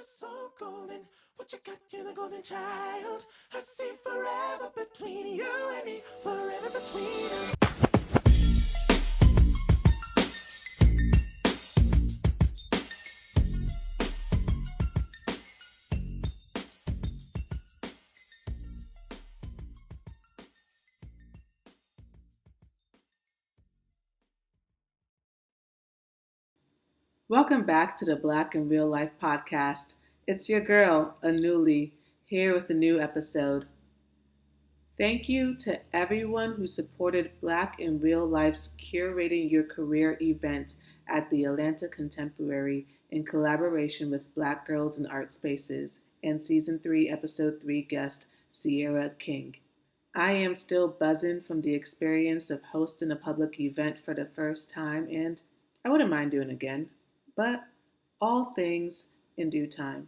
so golden. What you got, you're the golden child. I see forever between you and me, forever between us. Welcome back to the Black in Real Life podcast. It's your girl, Anuli, here with a new episode. Thank you to everyone who supported Black in Real Life's Curating Your Career event at the Atlanta Contemporary in collaboration with Black Girls in Art Spaces and Season 3, Episode 3 guest Sierra King. I am still buzzing from the experience of hosting a public event for the first time, and I wouldn't mind doing it again. But all things in due time.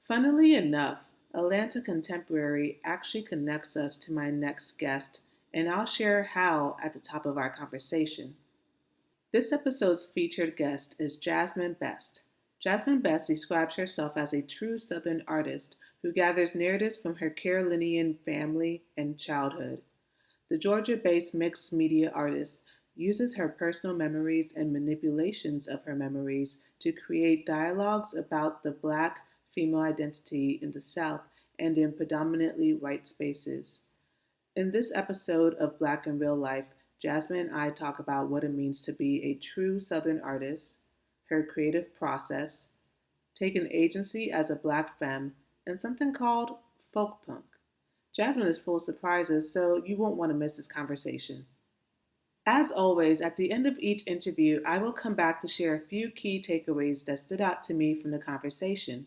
Funnily enough, Atlanta Contemporary actually connects us to my next guest, and I'll share how at the top of our conversation. This episode's featured guest is Jasmine Best. Jasmine Best describes herself as a true Southern artist who gathers narratives from her Carolinian family and childhood. The Georgia-based mixed media artist uses her personal memories and manipulations of her memories to create dialogues about the Black female identity in the South and in predominantly white spaces. In this episode of Black in Real Life, Jasmine and I talk about what it means to be a true Southern artist, her creative process, taking agency as a Black femme, and something called folk punk. Jasmine is full of surprises, so you won't want to miss this conversation. As always, at the end of each interview, I will come back to share a few key takeaways that stood out to me from the conversation.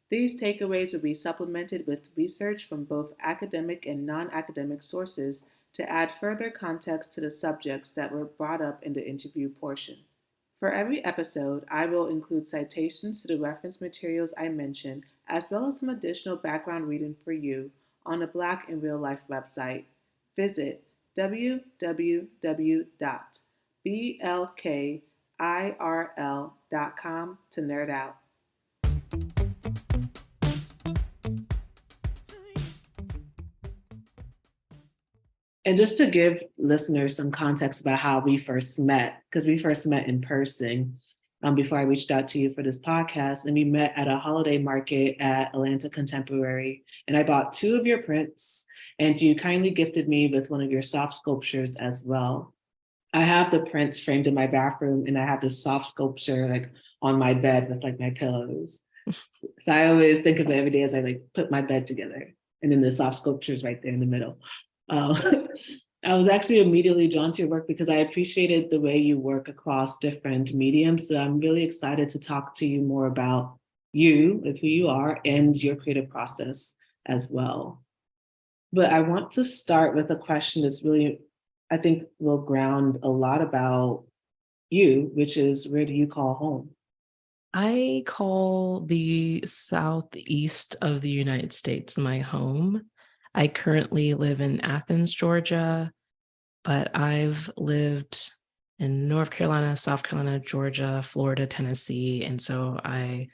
These takeaways will be supplemented with research from both academic and non-academic sources to add further context to the subjects that were brought up in the interview portion. For every episode, I will include citations to the reference materials I mentioned, as well as some additional background reading for you on the Black in Real Life website. Visit www.blkirl.com to nerd out. And just to give listeners some context about how we first met, because we first met in person before I reached out to you for this podcast, and we met at a holiday market at Atlanta Contemporary, and I bought 2 of your prints, and you kindly gifted me with one of your soft sculptures as well. I have the prints framed in my bathroom, and I have this soft sculpture like on my bed with like my pillows. So I always think of it every day as I like put my bed together, and then the soft sculpture is right there in the middle. I was actually immediately drawn to your work because I appreciated the way you work across different mediums. So I'm really excited to talk to you more about you, like who you are, and your creative process as well. But I want to start with a question that's really, I think, will ground a lot about you, which is, where do you call home? I call the southeast of the United States my home. I currently live in Athens, Georgia, but I've lived in North Carolina, South Carolina, Georgia, Florida, Tennessee, and so I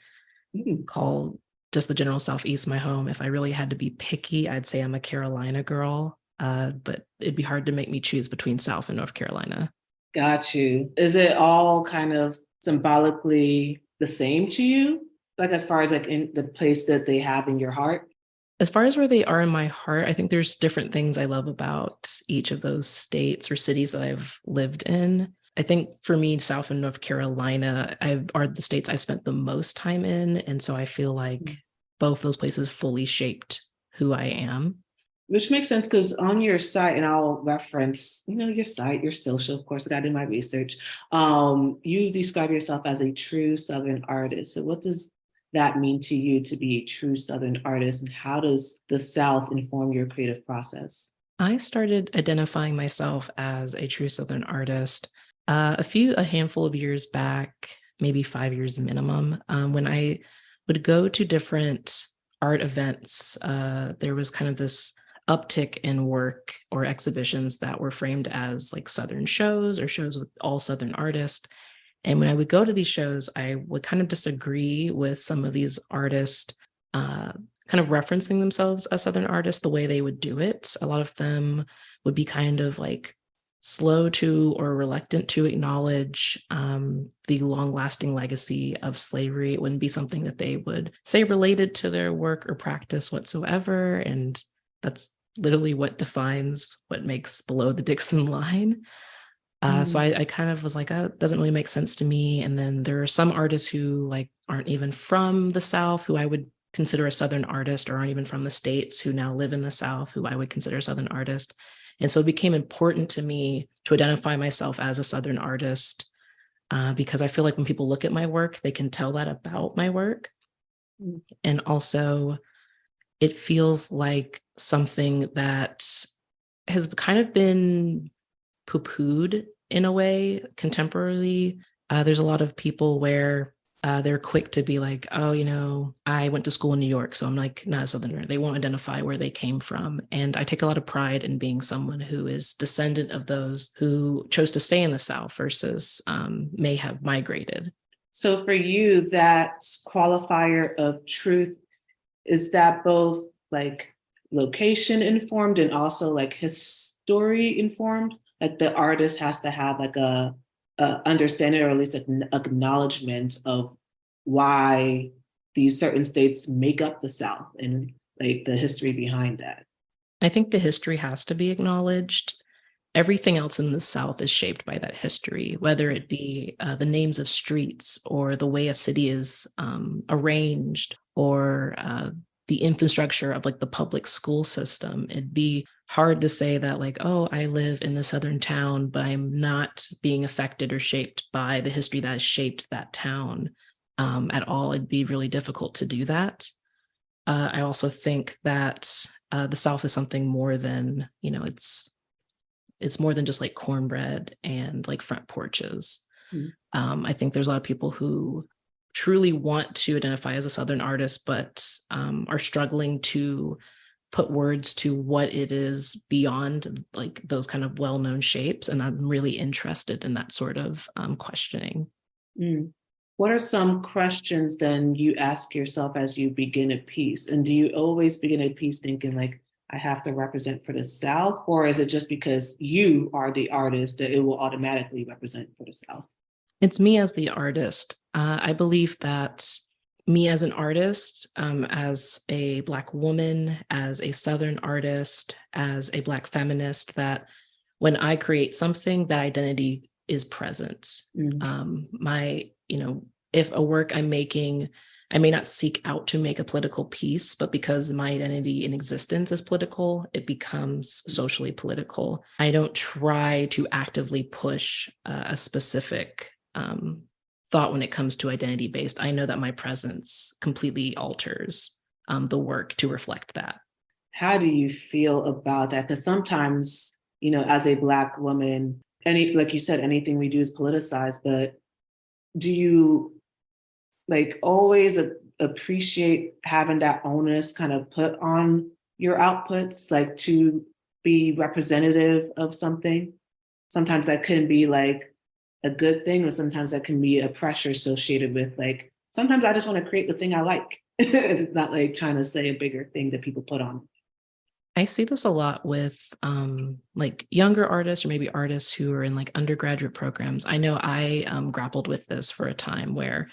call just the general southeast my home. If I really had to be picky, I'd say I'm a Carolina girl, but it'd be hard to make me choose between South and North Carolina. Got you. Is it all kind of symbolically the same to you? Like as far as like in the place that they have in your heart? As far as where they are in my heart, I think there's different things I love about each of those states or cities that I've lived in. I think for me, South and North Carolina are the states I've spent the most time in. And so I feel like both those places fully shaped who I am. Which makes sense because on your site, and I'll reference, your site, your social, of course, I got to do my research. You describe yourself as a true Southern artist. So what does that mean to you to be a true Southern artist, and how does the South inform your creative process? I started identifying myself as a true Southern artist a handful of years back, maybe 5 years minimum, when I would go to different art events. There was kind of this uptick in work or exhibitions that were framed as like Southern shows or shows with all Southern artists. And when I would go to these shows, I would kind of disagree with some of these artists kind of referencing themselves as Southern artists, the way they would do it. A lot of them would be kind of like slow to or reluctant to acknowledge the long-lasting legacy of slavery. It wouldn't be something that they would say related to their work or practice whatsoever. And that's literally what defines what makes Below the Dixon Line. So I kind of was like, oh, it doesn't really make sense to me. And then there are some artists who like aren't even from the South, who I would consider a Southern artist, or aren't even from the States, who now live in the South, who I would consider a Southern artist. And so it became important to me to identify myself as a Southern artist because I feel like when people look at my work, they can tell that about my work. And also, it feels like something that has kind of been poo-pooed in a way contemporarily. There's a lot of people where they're quick to be like, oh, you know, I went to school in New York, so I'm like not a Southerner. They won't identify where they came from. And I take a lot of pride in being someone who is descendant of those who chose to stay in the South versus may have migrated. So for you, that qualifier of truth, is that both like location informed and also like history informed? Like the artist has to have like a understanding, or at least an acknowledgement of why these certain states make up the South and like the history behind that. I think the history has to be acknowledged. Everything else in the South is shaped by that history, whether it be the names of streets or the way a city is arranged, or the infrastructure of like the public school system. It'd be hard to say that like, oh, I live in the Southern town, but I'm not being affected or shaped by the history that has shaped that town at all. It'd be really difficult to do that. I also think that the South is something more than, you know, it's more than just like cornbread and like front porches. I think there's a lot of people who truly want to identify as a Southern artist, but are struggling to put words to what it is beyond like those kind of well-known shapes. And I'm really interested in that sort of questioning. What are some questions then you ask yourself as you begin a piece? And do you always begin a piece thinking like, I have to represent for the South? Or is it just because you are the artist that it will automatically represent for the South? It's me as the artist. I believe that me as an artist, as a Black woman, as a Southern artist, as a Black feminist, that when I create something, that identity is present. If a work I'm making, I may not seek out to make a political piece, but because my identity in existence is political, it becomes socially political. I don't try to actively push a specific thought when it comes to identity-based. I know that my presence completely alters the work to reflect that. How do you feel about that? Because sometimes, you know, as a Black woman, like you said, anything we do is politicized, but do you like always appreciate having that onus kind of put on your outputs, like to be representative of something? Sometimes that can be like a good thing, or sometimes that can be a pressure associated with like, sometimes I just want to create the thing I like. It's not like trying to say a bigger thing that people put on. I see this a lot with like younger artists, or maybe artists who are in like undergraduate programs. I know I grappled with this for a time where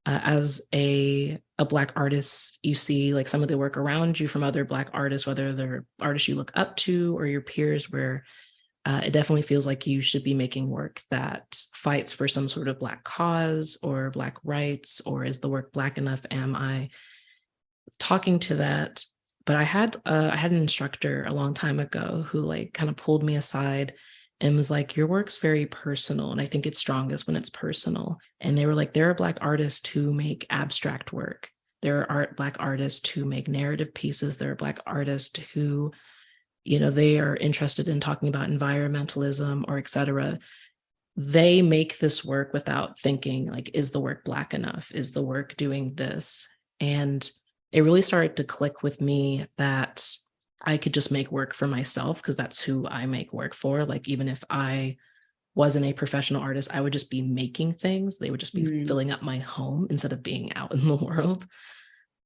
as a Black artist, you see like some of the work around you from other Black artists, whether they're artists you look up to or your peers, where it definitely feels like you should be making work that fights for some sort of Black cause or Black rights, or is the work Black enough? Am I talking to that? But I had an instructor a long time ago who like kind of pulled me aside and was like, your work's very personal, and I think it's strongest when it's personal. And they were like, there are Black artists who make abstract work. There are Black artists who make narrative pieces. There are Black artists who, you know, they are interested in talking about environmentalism or et cetera. They make this work without thinking like, is the work Black enough? Is the work doing this? And it really started to click with me that I could just make work for myself, because that's who I make work for. Like, even if I wasn't a professional artist, I would just be making things. They would just be filling up my home instead of being out in the world.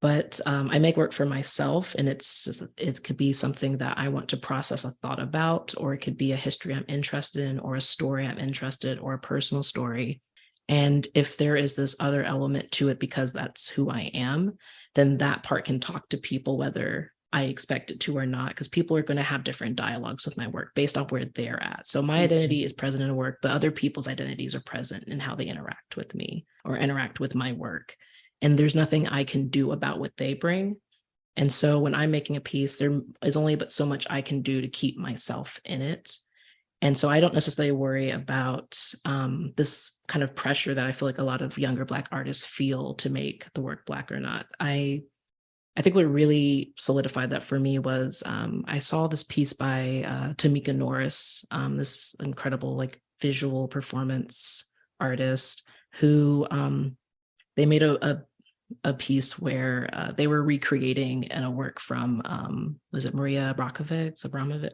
But I make work for myself, and it could be something that I want to process a thought about, or it could be a history I'm interested in, or a story I'm interested, or a personal story. And if there is this other element to it, because that's who I am, then that part can talk to people whether I expect it to or not, because people are going to have different dialogues with my work based off where they're at. So my identity is present in work, but other people's identities are present in how they interact with me or interact with my work. And there's nothing I can do about what they bring. And so when I'm making a piece, there is only but so much I can do to keep myself in it. And so I don't necessarily worry about this kind of pressure that I feel like a lot of younger Black artists feel to make the work Black or not. I think what really solidified that for me was I saw this piece by Tamika Norris, this incredible like visual performance artist who they made a piece where they were recreating a work from was it Maria Abramovich?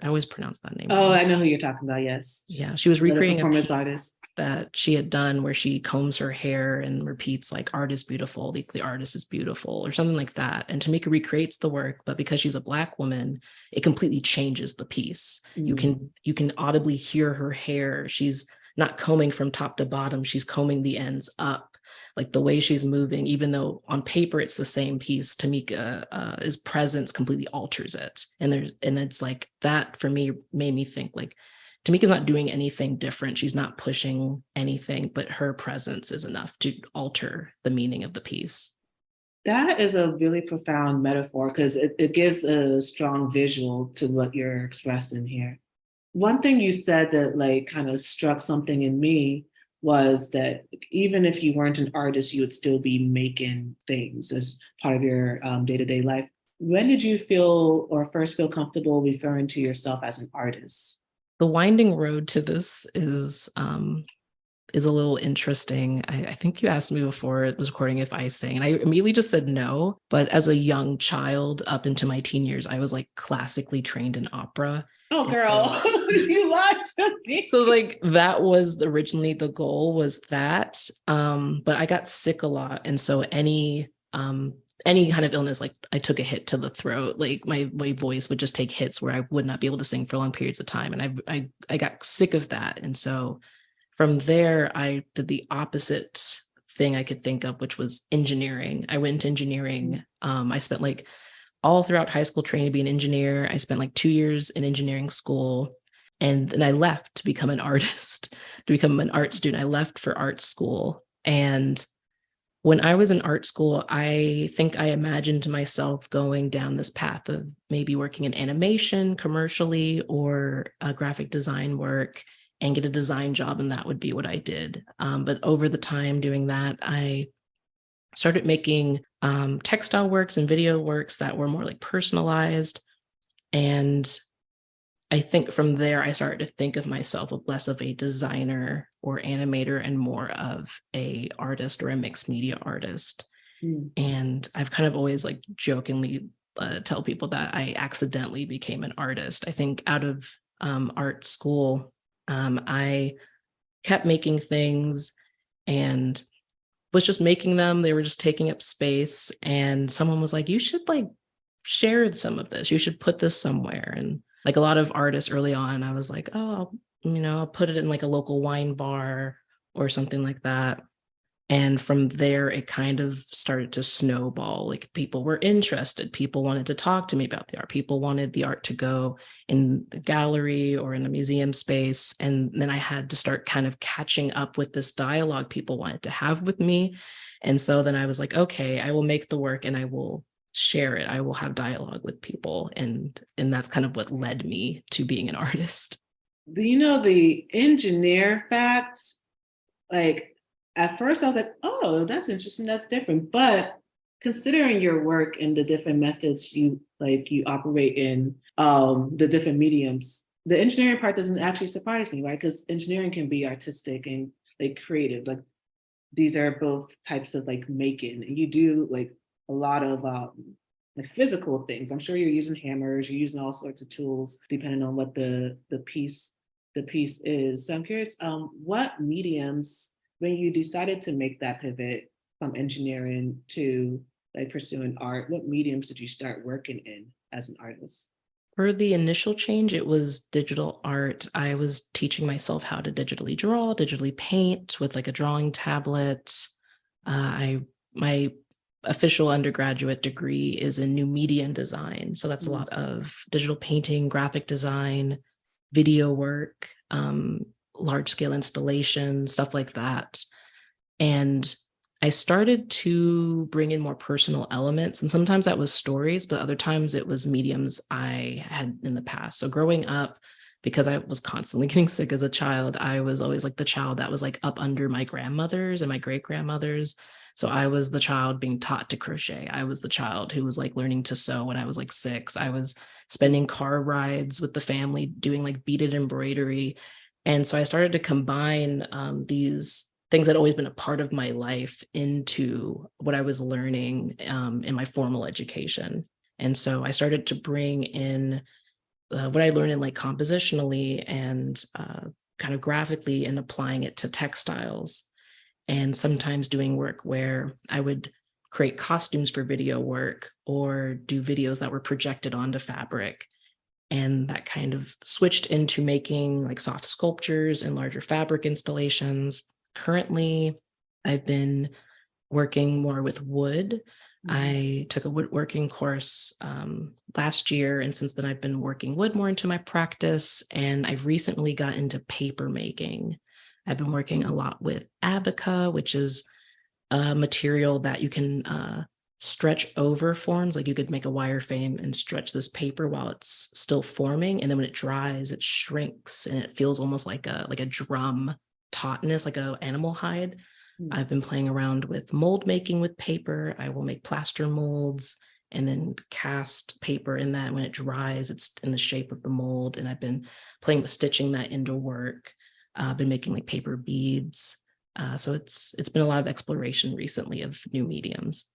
I always pronounce that name Oh, wrong. I know who you're talking about. Yes. Yeah, she was recreating a piece artist that she had done where she combs her hair and repeats like art is beautiful, the artist is beautiful, or something like that. And Tamika recreates the work, but because she's a Black woman, it completely changes the piece. You can audibly hear her hair. She's not combing from top to bottom, she's combing the ends up. Like the way she's moving, even though on paper it's the same piece, Tamika's presence completely alters it. And it's like that for me made me think like Tamika's not doing anything different. She's not pushing anything, but her presence is enough to alter the meaning of the piece. That is a really profound metaphor because it gives a strong visual to what you're expressing here. One thing you said that like kind of struck something in me was that even if you weren't an artist, you would still be making things as part of your day-to-day life. When did you feel or first feel comfortable referring to yourself as an artist? The winding road to this is a little interesting. I think you asked me before this recording if I sang, and I immediately just said no. But as a young child, up into my teen years, I was like classically trained in opera. Oh, girl, you lied to me. So like that was originally the goal, was that. But I got sick a lot. And so any kind of illness, like I took a hit to the throat, like my voice would just take hits where I would not be able to sing for long periods of time. And I got sick of that. And so from there, I did the opposite thing I could think of, which was engineering. I went into engineering. I spent like all throughout high school training to be an engineer. I spent like 2 years in engineering school. And then I left to become an artist, to become an art student. I left for art school. And when I was in art school, I think I imagined myself going down this path of maybe working in animation commercially or graphic design work and get a design job. And that would be what I did. But over the time doing that, I started making textile works and video works that were more like personalized. And I think from there, I started to think of myself less of a designer or animator and more of a artist or a mixed media artist. And I've kind of always like jokingly tell people that I accidentally became an artist. I think out of art school, I kept making things and was just making them. They were just taking up space. And someone was like, you should like share some of this. You should put this somewhere. And like a lot of artists early on, I was like, oh, I'll put it in like a local wine bar or something like that. And from there, it kind of started to snowball. Like people were interested. People wanted to talk to me about the art. People wanted the art to go in the gallery or in a museum space. And then I had to start kind of catching up with this dialogue people wanted to have with me. And so then I was like, okay, I will make the work and I will share it. I will have dialogue with people. And that's kind of what led me to being an artist. Do you know the engineer facts? Like, at first I was like, oh, that's interesting, that's different. But considering your work and the different methods you operate in, the different mediums, the engineering part doesn't actually surprise me, right? Because engineering can be artistic and like creative. Like these are both types of like making, and you do like a lot of like physical things. I'm sure you're using hammers, you're using all sorts of tools depending on what the piece the piece is. So I'm curious, what mediums, when you decided to make that pivot from engineering to like pursuing art, what mediums did you start working in as an artist? For the initial change, it was digital art. I was teaching myself how to digitally draw, digitally paint with like a drawing tablet. I my official undergraduate degree is in new media and design. So that's a lot of digital painting, graphic design, video work, large scale installation, stuff like that. And I started to bring in more personal elements. And sometimes that was stories, but other times it was mediums I had in the past. So growing up, because I was constantly getting sick as a child, I was always like the child that was like up under my grandmothers and my great grandmothers. So I was the child being taught to crochet. I was the child who was like learning to sew when I was like 6. I was spending car rides with the family doing like beaded embroidery. And so I started to combine these things that had always been a part of my life into what I was learning in my formal education. And so I started to bring in what I learned in like compositionally and kind of graphically and applying it to textiles. And sometimes doing work where I would create costumes for video work or do videos that were projected onto fabric. And that kind of switched into making like soft sculptures and larger fabric installations. Currently, I've been working more with wood. I took a woodworking course last year, and since then I've been working wood more into my practice, and I've recently got into paper making. I've been working a lot with abaca, which is a material that you can stretch over forms. Like you could make a wireframe and stretch this paper while it's still forming, and then when it dries, it shrinks and it feels almost like a drum tautness, like an animal hide. I've been playing around with mold making with paper. I will make plaster molds and then cast paper in that. When it dries, it's in the shape of the mold. And I've been playing with stitching that into work. I've been making like paper beads. So it's been a lot of exploration recently of new mediums.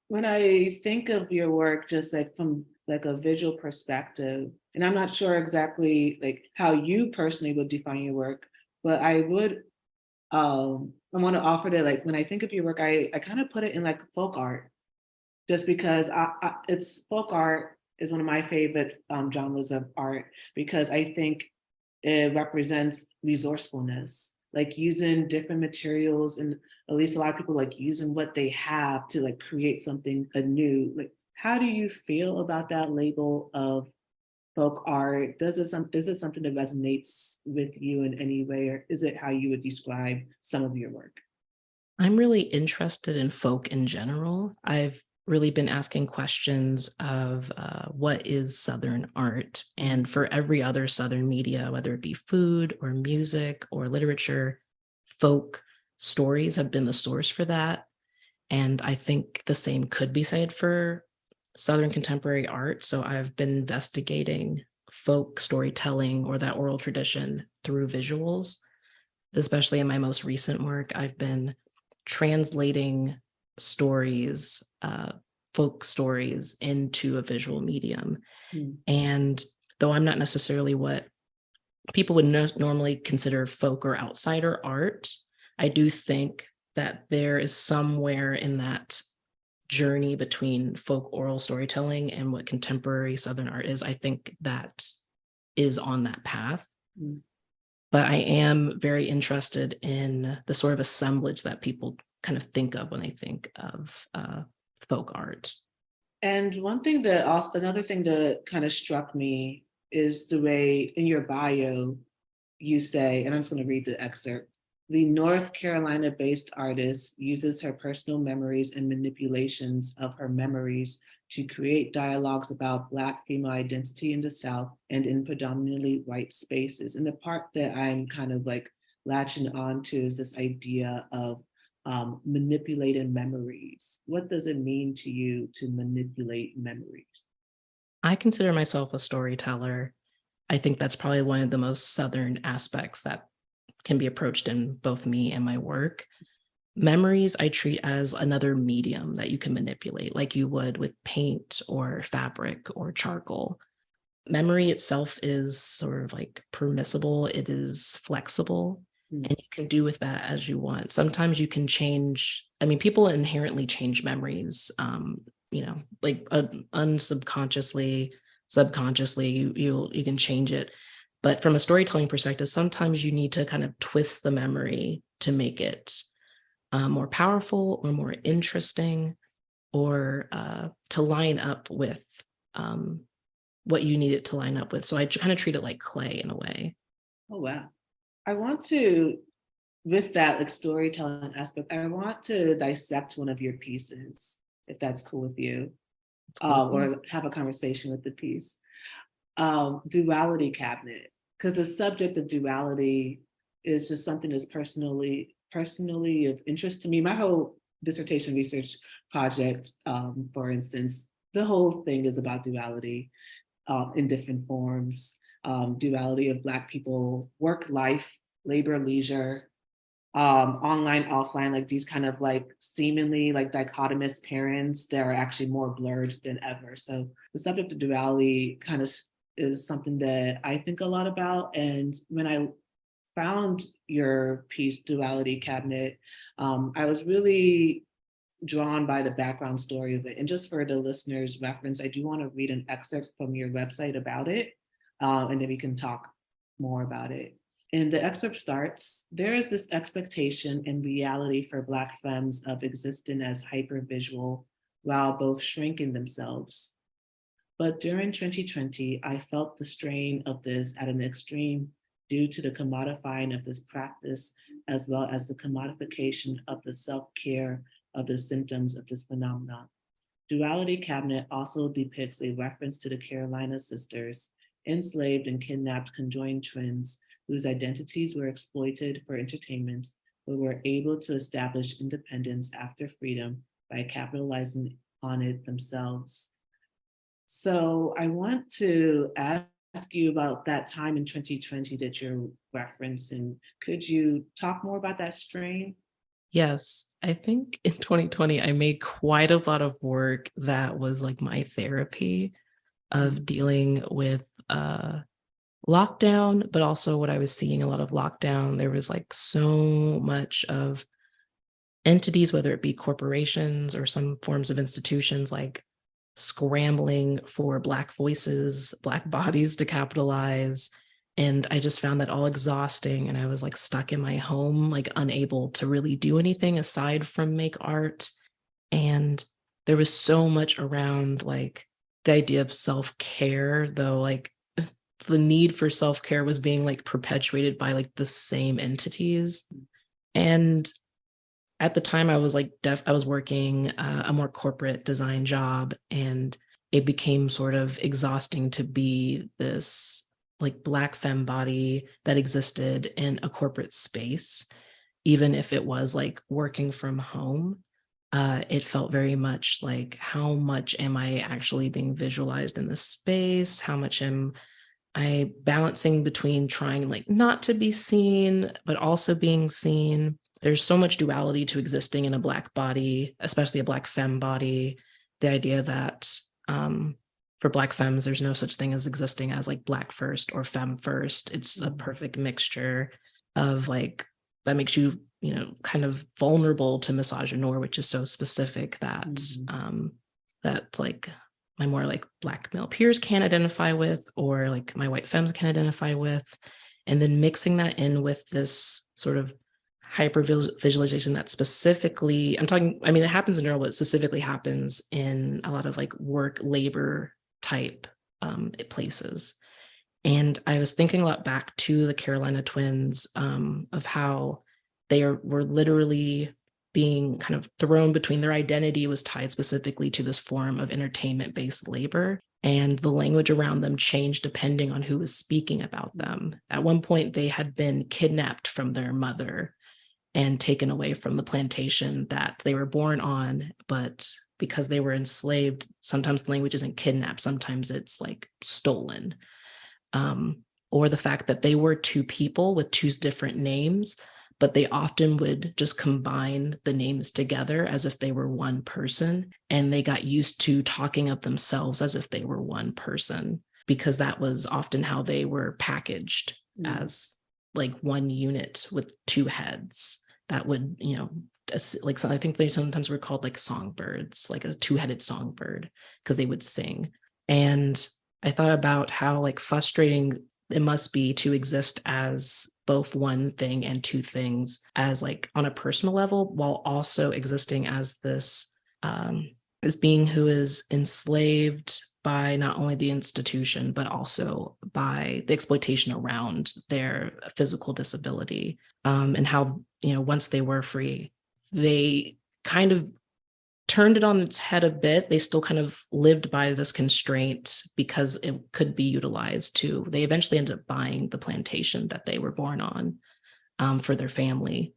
When I think of your work, just like from like a visual perspective, and I'm not sure exactly like how you personally would define your work, but I would I want to offer that like when I think of your work, I kind of put it in like folk art, just because it's folk art is one of my favorite genres of art because I think it represents resourcefulness, like using different materials, and at least a lot of people like using what they have to like create something anew. Like, how do you feel about that label of folk art? Is it something that resonates with you in any way, or is it how you would describe some of your work? I'm really interested in folk in general. I've really been asking questions of what is Southern art? And for every other Southern media, whether it be food or music or literature, folk stories have been the source for that. And I think the same could be said for Southern contemporary art. So I've been investigating folk storytelling or that oral tradition through visuals, especially in my most recent work. I've been translating stories, folk stories into a visual medium. And though I'm not necessarily what people would normally consider folk or outsider art, I do think that there is somewhere in that journey between folk oral storytelling and what contemporary Southern art is. I think that is on that path. But I am very interested in the sort of assemblage that people kind of think of when they think of folk art. And another thing that kind of struck me is the way in your bio you say, and I'm just going to read the excerpt. The North Carolina-based artist uses her personal memories and manipulations of her memories to create dialogues about Black female identity in the South and in predominantly white spaces. And the part that I'm kind of like latching on to is this idea of manipulating memories. What does it mean to you to manipulate memories? I consider myself a storyteller. I think that's probably one of the most Southern aspects that can be approached in both me and my work. Memories I treat as another medium that you can manipulate, like you would with paint or fabric or charcoal. memory itself is sort of like permissible, it is flexible, Mm. and you can do with that as you want. Sometimes you can change, I mean, people inherently change memories, like unsubconsciously, subconsciously, you can change it. But from a storytelling perspective, sometimes you need to kind of twist the memory to make it more powerful or more interesting, or to line up with what you need it to line up with. So I kind of treat it like clay in a way. Oh, wow. I want to, with that like storytelling aspect, I want to dissect one of your pieces, if that's cool with you, It's cool with me. or have a conversation with the piece. Duality cabinet, because the subject of duality is just something that's personally of interest to me. My whole dissertation research project, for instance, the whole thing is about duality in different forms. Duality of Black people, work, life, labor, leisure, online, offline, like these kind of like seemingly like dichotomous parents that are actually more blurred than ever. So the subject of duality kind of is something that I think a lot about. And when I found your piece, Duality Cabinet, I was really drawn by the background story of it. And just for the listeners' reference, I do want to read an excerpt from your website about it, and then we can talk more about it. And the excerpt starts, there is this expectation and reality for Black femmes of existing as hypervisual while both shrinking themselves. But during 2020, I felt the strain of this at an extreme due to the commodifying of this practice, as well as the commodification of the self-care of the symptoms of this phenomenon. Duality Cabinet also depicts a reference to the Carolina sisters, enslaved and kidnapped conjoined twins whose identities were exploited for entertainment, but were able to establish independence after freedom by capitalizing on it themselves. So I want to ask you about that time in 2020 that you're referencing. Could you talk more about that strain? Yes, I think in 2020, I made quite a lot of work that was like my therapy of dealing with lockdown, but also what I was seeing a lot of lockdown. There was like so much of entities, whether it be corporations or some forms of institutions, like scrambling for Black voices, Black bodies to capitalize. And I just found that all exhausting. And I was like stuck in my home, like unable to really do anything aside from make art. And there was so much around like the idea of self-care, though, like the need for self-care was being like perpetuated by like the same entities. And at the time I was like I was working a more corporate design job, and it became sort of exhausting to be this like Black femme body that existed in a corporate space, even if it was like working from home. It felt very much like, how much am I actually being visualized in this space? How much am I balancing between trying like not to be seen, but also being seen? There's so much duality to existing in a Black body, especially a Black femme body. The idea that for Black femmes, there's no such thing as existing as like Black first or femme first. It's a perfect mixture of like, that makes you, kind of vulnerable to misogynoir, which is so specific that that like my more like Black male peers can't identify with, or like my white femmes can identify with. And then mixing that in with this sort of hyper visualization that specifically, it happens in general, but specifically happens in a lot of like work labor type places. And I was thinking a lot back to the Carolina twins, of how were literally being kind of thrown between, their identity was tied specifically to this form of entertainment-based labor, and the language around them changed depending on who was speaking about them. At one point, they had been kidnapped from their mother and taken away from the plantation that they were born on, but because they were enslaved, sometimes the language isn't kidnapped, sometimes it's like stolen. Or the fact that they were two people with two different names, but they often would just combine the names together as if they were one person, and they got used to talking of themselves as if they were one person, because that was often how they were packaged, as like one unit with two heads that would, like, so I think they sometimes were called like songbirds, like a two-headed songbird, because they would sing. And I thought about how like frustrating it must be to exist as both one thing and two things, as like on a personal level, while also existing as this being who is enslaved by not only the institution, but also by the exploitation around their physical disability. And how, once they were free, they kind of turned it on its head a bit. They still kind of lived by this constraint because it could be utilized to, they eventually ended up buying the plantation that they were born on, for their family.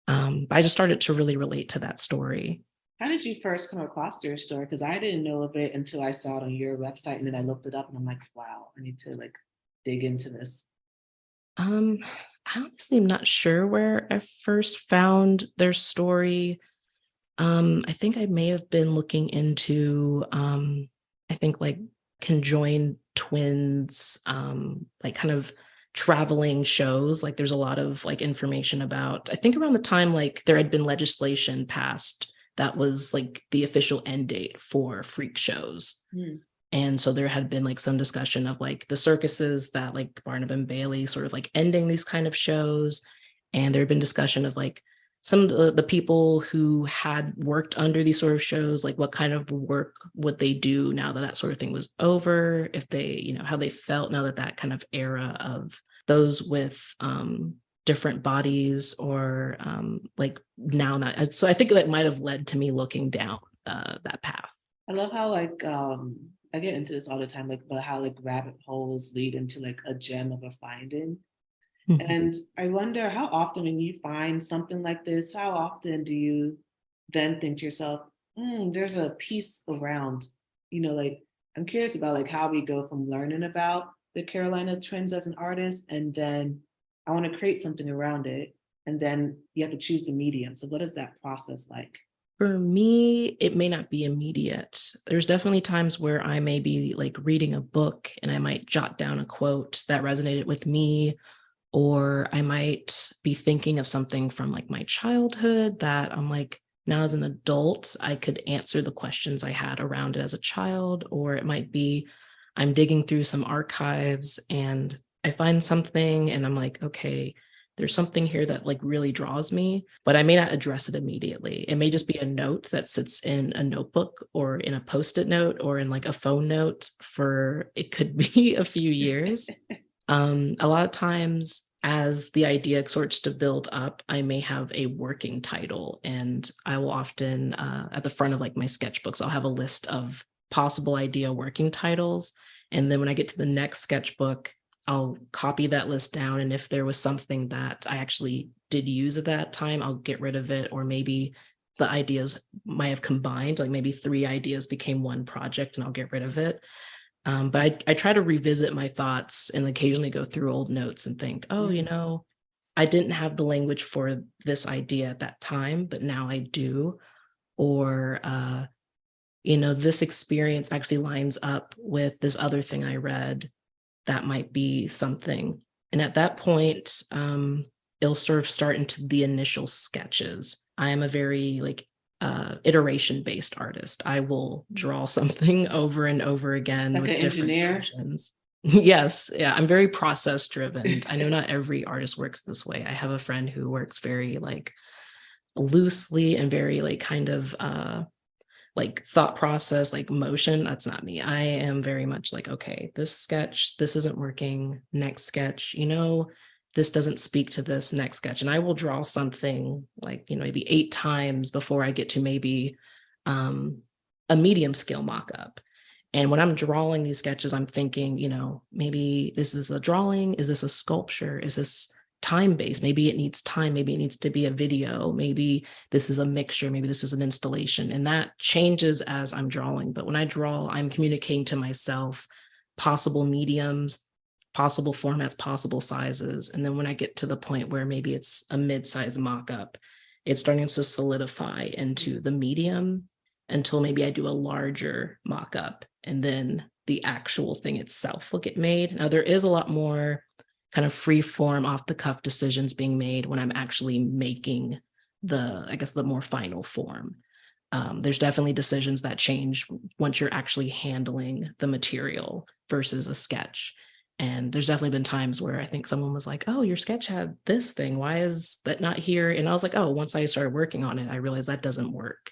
But I just started to really relate to that story. How did you first come across their story? Because I didn't know of it until I saw it on your website, and then I looked it up and I'm like, wow, I need to like dig into this. I honestly am not sure where I first found their story. I think I may have been looking into, I think like conjoined twins, like kind of traveling shows. Like there's a lot of like information about, I think around the time like there had been legislation passed that was like the official end date for freak shows. And so there had been like some discussion of like the circuses that like Barnum and Bailey sort of like ending these kind of shows. And there had been discussion of like some of the people who had worked under these sort of shows, like what kind of work would they do now that that sort of thing was over, if they, how they felt now that that kind of era of those with different bodies or like now not. So I think that might have led to me looking down that path. I love how like I get into this all the time, like, but how like rabbit holes lead into like a gem of a finding. And I wonder how often when you find something like this, how often do you then think to yourself, there's a piece around, like I'm curious about like how we go from learning about the Carolina Twins as an artist, and then I want to create something around it. And then you have to choose the medium. So what is that process like? For me, it may not be immediate. There's definitely times where I may be like reading a book and I might jot down a quote that resonated with me, or I might be thinking of something from like my childhood that I'm like, now as an adult, I could answer the questions I had around it as a child. Or it might be I'm digging through some archives and I find something and I'm like, okay, there's something here that like really draws me, but I may not address it immediately. It may just be a note that sits in a notebook or in a post-it note or in like a phone note for, it could be a few years. A lot of times as the idea starts to build up, I may have a working title, and I will often, at the front of like my sketchbooks, I'll have a list of possible idea working titles. And then when I get to the next sketchbook, I'll copy that list down. And if there was something that I actually did use at that time, I'll get rid of it. Or maybe the ideas might have combined, like maybe 3 ideas became one project and I'll get rid of it. But I try to revisit my thoughts and occasionally go through old notes and think, oh, I didn't have the language for this idea at that time, but now I do. Or, this experience actually lines up with this other thing I read that might be something. And at that point, it'll sort of start into the initial sketches. I am a very like iteration-based artist. I will draw something over and over again like with an different engineer versions. Yes, yeah, I'm very process driven. I know not every artist works this way. I have a friend who works very like loosely and very like kind of like thought process, like motion. That's not me. I am very much like, okay, this sketch, this isn't working. Next sketch, this doesn't speak to this. Next sketch. And I will draw something like, maybe 8 times before I get to maybe a medium scale mock-up. And when I'm drawing these sketches, I'm thinking, maybe this is a drawing. Is this a sculpture? Is this time-based? Maybe it needs time. Maybe it needs to be a video. Maybe this is a mixture. Maybe this is an installation. And that changes as I'm drawing. But when I draw, I'm communicating to myself possible mediums, possible formats, possible sizes. And then when I get to the point where maybe it's a mid-size mock-up, it's starting to solidify into the medium until maybe I do a larger mock-up. And then the actual thing itself will get made. Now, there is a lot more kind of free form, off the cuff decisions being made when I'm actually making the more final form. There's definitely decisions that change once you're actually handling the material versus a sketch. And there's definitely been times where I think someone was like, oh, your sketch had this thing. Why is that not here? And I was like, oh, once I started working on it, I realized that doesn't work.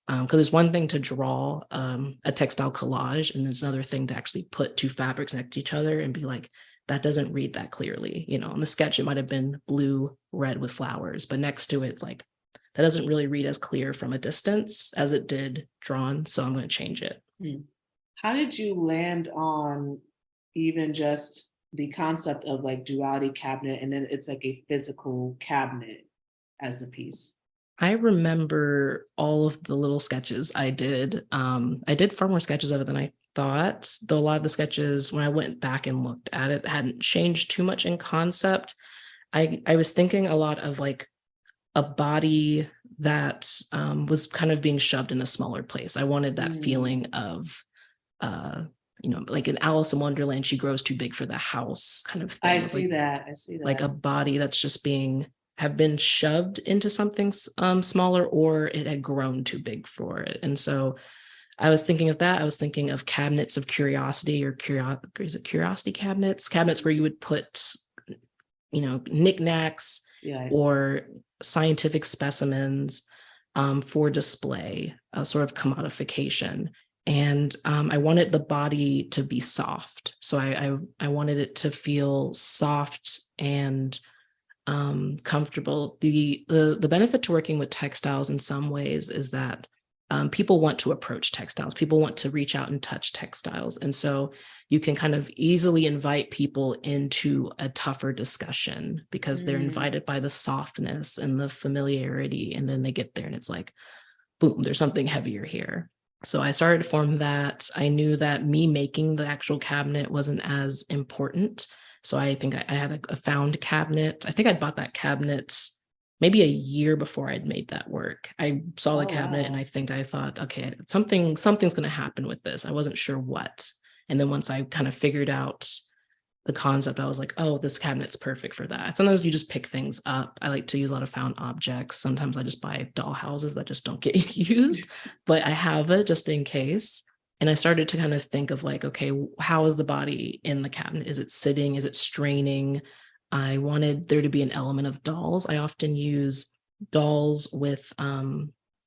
Because it's one thing to draw a textile collage, and it's another thing to actually put two fabrics next to each other and be like, that doesn't read that clearly. On the sketch, it might have been blue, red with flowers, but next to it, it's like, that doesn't really read as clear from a distance as it did drawn. So I'm going to change it. How did you land on even just the concept of like duality cabinet, and then it's like a physical cabinet as the piece? I remember all of the little sketches I did. I did far more sketches of it than I thought, though a lot of the sketches, when I went back and looked at it, hadn't changed too much in concept. I was thinking a lot of like a body that was kind of being shoved in a smaller place. I wanted that feeling of, like in Alice in Wonderland, she grows too big for the house kind of thing. I see that. Like a body that's just have been shoved into something smaller, or it had grown too big for it. And so I was thinking of that. I was thinking of cabinets of curiosity, or is it curiosity cabinets where you would put, knickknacks or scientific specimens for display, a sort of commodification. And I wanted the body to be soft. So I wanted it to feel soft and comfortable. The benefit to working with textiles in some ways is that people want to approach textiles. People want to reach out and touch textiles. And so you can kind of easily invite people into a tougher discussion because they're invited by the softness and the familiarity. And then they get there and it's like, boom, there's something heavier here. So I started to form that. I knew that me making the actual cabinet wasn't as important. So I think I had a found cabinet. I think I'd bought that cabinet maybe a year before I'd made that work. I saw the cabinet and I thought, okay, something's going to happen with this. I wasn't sure what. And then once I kind of figured out the concept, I was like, oh, this cabinet's perfect for that. Sometimes you just pick things up. I like to use a lot of found objects. Sometimes I just buy doll houses that just don't get used, but I have it just in case. And I started to kind of think of like, okay, how is the body in the cabinet? Is it sitting? Is it straining? I wanted there to be an element of dolls. I often use dolls with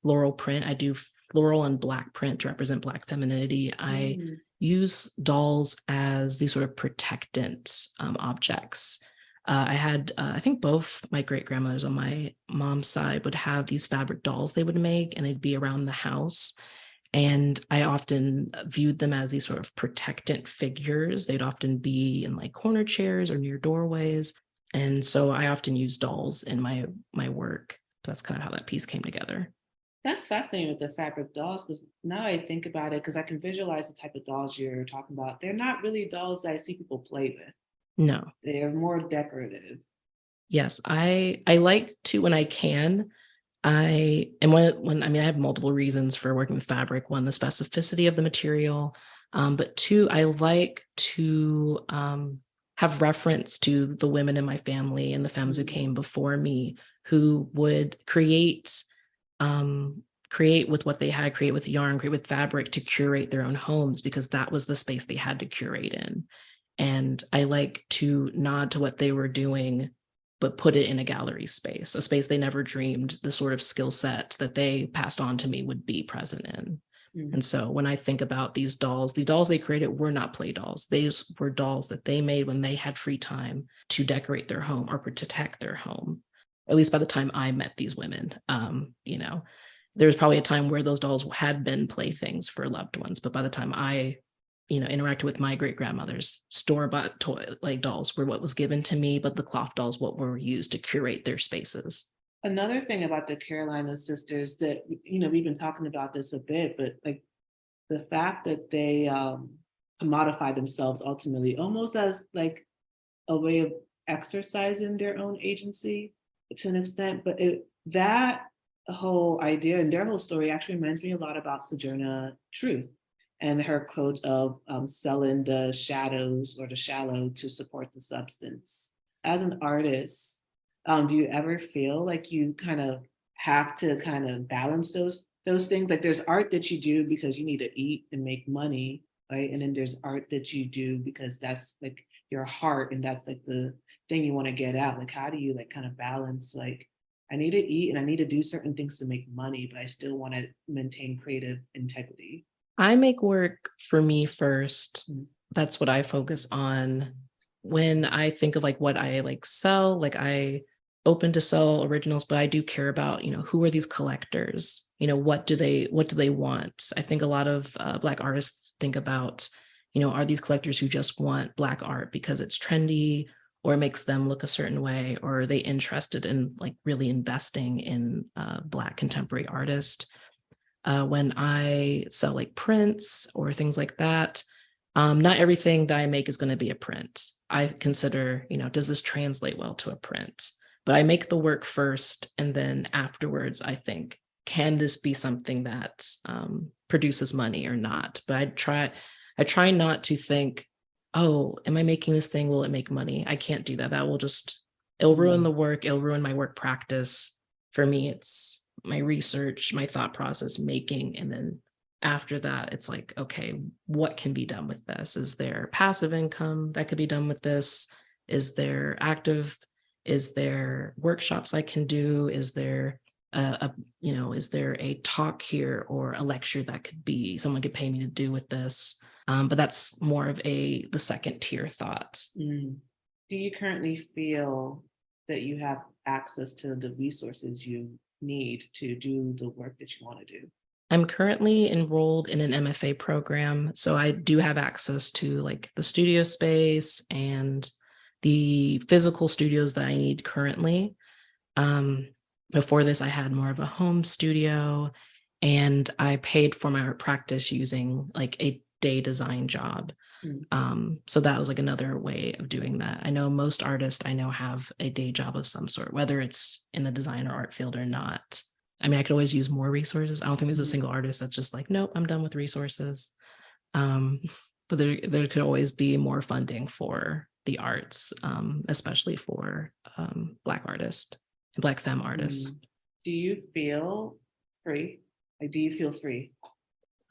floral print. I do floral and black print to represent Black femininity. I use dolls as these sort of protectant objects. I had, I think both my great grandmothers on my mom's side would have these fabric dolls they would make, and they'd be around the house. And I often viewed them as these sort of protectant figures. They'd often be in like corner chairs or near doorways. And so I often use dolls in my work. That's kind of how that piece came together. That's fascinating with the fabric dolls, because now I think about it, because I can visualize the type of dolls you're talking about. They're not really dolls that I see people play with. No. They're more decorative. Yes, I like to, when I can. I have multiple reasons for working with fabric. One, the specificity of the material, but two, I like to have reference to the women in my family and the femmes who came before me, who would create with what they had, create with yarn, create with fabric to curate their own homes, because that was the space they had to curate in. And I like to nod to what they were doing, but put it in a gallery space, a space they never dreamed the sort of skill set that they passed on to me would be present in. And so when I think about these dolls they created were not play dolls. These were dolls that they made when they had free time to decorate their home or protect their home. At least by the time I met these women, there was probably a time where those dolls had been playthings for loved ones. But by the time I interacted with my great grandmother's, store-bought toy like dolls were what was given to me, but the cloth dolls what were used to curate their spaces. Another thing about the Carolina sisters that, we've been talking about this a bit, but like the fact that they commodify themselves ultimately almost as like a way of exercising their own agency to an extent, but that whole idea and their whole story actually reminds me a lot about Sojourner Truth. and her quote of selling the shadows or the shallow to support the substance. As an artist, do you ever feel like you kind of have to kind of balance those things? Like there's art that you do because you need to eat and make money, right? And then there's art that you do because that's like your heart and that's like the thing you want to get out. Like how do you like kind of balance like I need to eat and I need to do certain things to make money, but I still want to maintain creative integrity. I make work for me first. Mm. That's what I focus on. When I think of like what I like sell, like I open to sell originals, but I do care about, who are these collectors? What do they want? I think a lot of Black artists think about, are these collectors who just want Black art because it's trendy or it makes them look a certain way, or are they interested in like really investing in Black contemporary artists? When I sell like prints or things like that, not everything that I make is going to be a print. I consider, does this translate well to a print? But I make the work first, and then afterwards, I think, can this be something that produces money or not? But I try not to think, oh, am I making this thing? Will it make money? I can't do that. It'll ruin the work. It'll ruin my work practice. For me, it's my research, my thought process, making, and then after that, it's like, okay, what can be done with this? Is there passive income that could be done with this? Is there active? Is there workshops I can do? Is there is there a talk here or a lecture that could be someone could pay me to do with this? But that's more of the second tier thought. Mm. Do you currently feel that you have access to the resources you need to do the work that you want to do? I'm currently enrolled in an MFA program, so I do have access to like the studio space and the physical studios that I need currently. Before this, I had more of a home studio, and I paid for my art practice using like a day design job. So that was like another way of doing that. I know most artists I know have a day job of some sort, whether it's in the design or art field or not. I mean, I could always use more resources. I don't think there's a single artist that's just like, nope, I'm done with resources. But there could always be more funding for the arts, especially for Black artists and Black femme artists. Do you feel free? Like, do you feel free?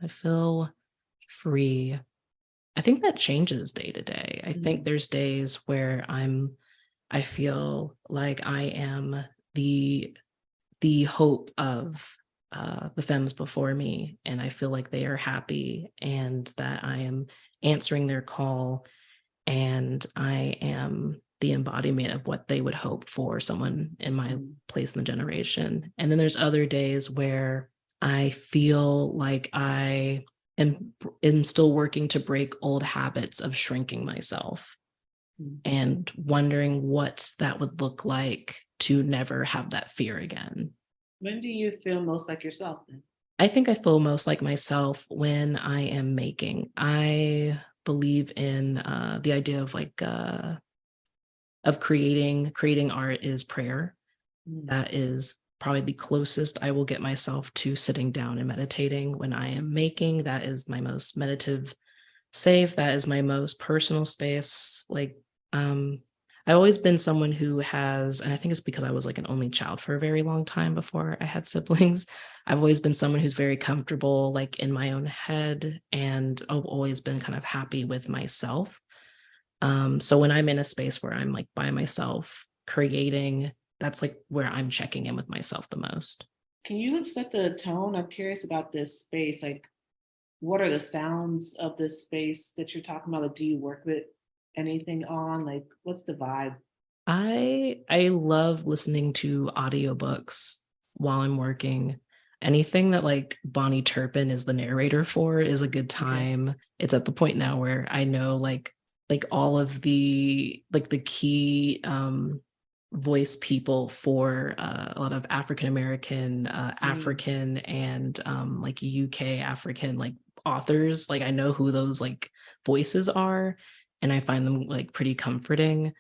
I feel free. I think that changes day to day. I think there's days where I feel like I am the hope of the femmes before me, and I feel like they are happy and that I am answering their call, and I am the embodiment of what they would hope for someone in my place in the generation. And then there's other days where I feel like I am still working to break old habits of shrinking myself and wondering what that would look like to never have that fear again. When do you feel most like yourself then? I think I feel most like myself when I am making. I believe in the idea of like of creating art is prayer. That is probably the closest I will get myself to sitting down and meditating when I am making. That is my most meditative safe. That is my most personal space. Like I've always been someone who has, and I think it's because I was like an only child for a very long time before I had siblings. I've always been someone who's very comfortable, like in my own head, and I've always been kind of happy with myself. So when I'm in a space where I'm like by myself creating, that's like where I'm checking in with myself the most. Can you set the tone? I'm curious about this space. Like, what are the sounds of this space that you're talking about? Like, do you work with anything on? Like, what's the vibe? I love listening to audiobooks while I'm working. Anything that like Bonnie Turpin is the narrator for is a good time. Okay. It's at the point now where I know like all of the like the key voice people for a lot of African American, African and like UK African like authors. Like I know who those like voices are, and I find them like pretty comforting.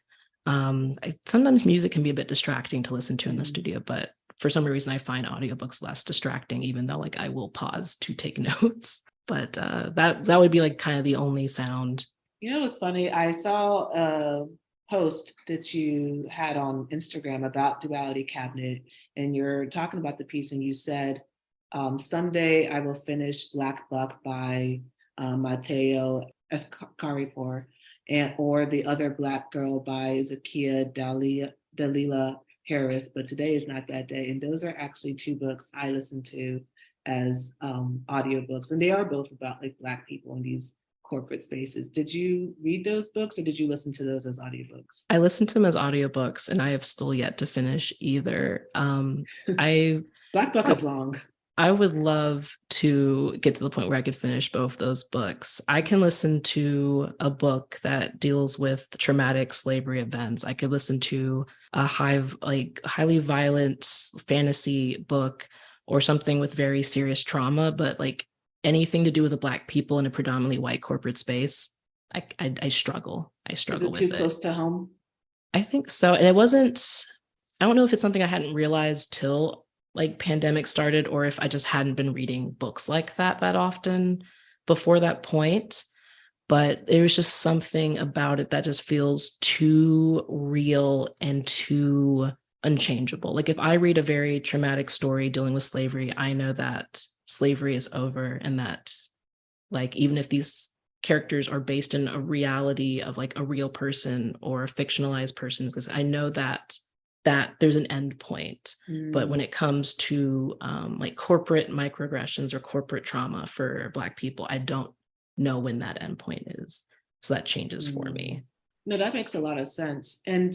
Sometimes music can be a bit distracting to listen to in the studio, but for some reason I find audiobooks less distracting, even though like I will pause to take notes. But that would be like kind of the only sound. You know what's funny? I saw a post that you had on Instagram about Duality Cabinet, and you're talking about the piece, and you said, someday I will finish Black Buck by Mateo Escaripor, and or The Other Black Girl by Zakia Dalila Harris, but today is not that day. And those are actually two books I listen to as audiobooks, and they are both about like Black people in these corporate spaces. Did you read those books or did you listen to those as audiobooks? I listened to them as audiobooks, and I have still yet to finish either. I Black Book is long. I would love to get to the point where I could finish both those books. I can listen to a book that deals with traumatic slavery events. I could listen to a highly violent fantasy book or something with very serious trauma, but like anything to do with the Black people in a predominantly white corporate space, I struggle. I struggle with it. Is it too close to home? I think so. And I don't know if it's something I hadn't realized till like pandemic started, or if I just hadn't been reading books like that often before that point. But there was just something about it that just feels too real and too unchangeable. Like if I read a very traumatic story dealing with slavery, I know that slavery is over, and that like even if these characters are based in a reality of like a real person or a fictionalized person, because I know that there's an end point. But when it comes to like corporate microaggressions or corporate trauma for Black people, I don't know when that end point is. So that changes for me. No, that makes a lot of sense. And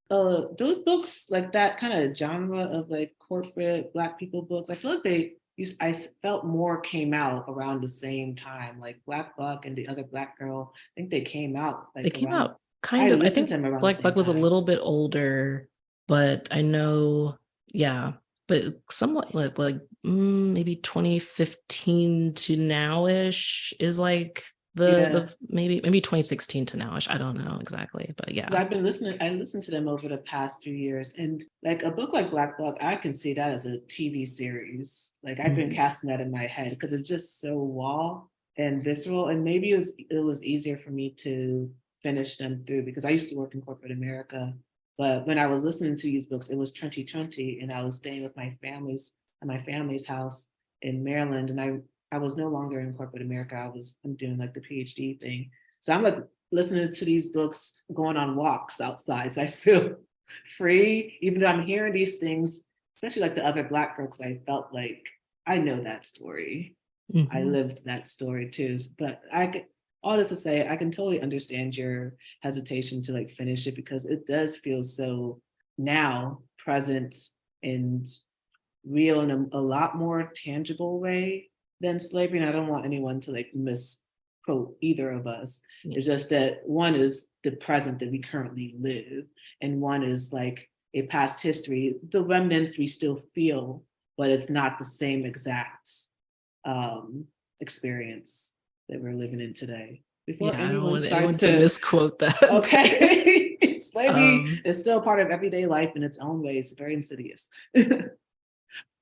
those books, like that kind of genre of like corporate Black people books, I feel like I felt more came out around the same time. Like Black Buck and The Other Black Girl, I think they came out like they came out kind of. I think Black Buck was a little bit older, but I know, yeah, but somewhat like maybe 2015 to now-ish is like the maybe 2016 to now-ish. I don't know exactly, but yeah. I listened to them over the past few years, and like a book like Black Buck, I can see that as a TV series. Like I've been casting that in my head because it's just so raw and visceral, and maybe it was easier for me to finish them through because I used to work in corporate America. But when I was listening to these books, it was 2020, and I was staying with my family's house in Maryland, and I was no longer in corporate America. I'm doing like the PhD thing. So I'm like listening to these books, going on walks outside. So I feel free, even though I'm hearing these things, especially like The Other Black Girl, because I felt like I know that story. I lived that story too. But all this to say, I can totally understand your hesitation to like finish it because it does feel so now present and real in a lot more tangible way than slavery. And I don't want anyone to like misquote either of us. It's just that one is the present that we currently live, and one is like a past history. The remnants we still feel, but it's not the same exact experience that we're living in today. Before anyone starts to misquote that. Okay. Slavery is still part of everyday life in its own way. It's very insidious.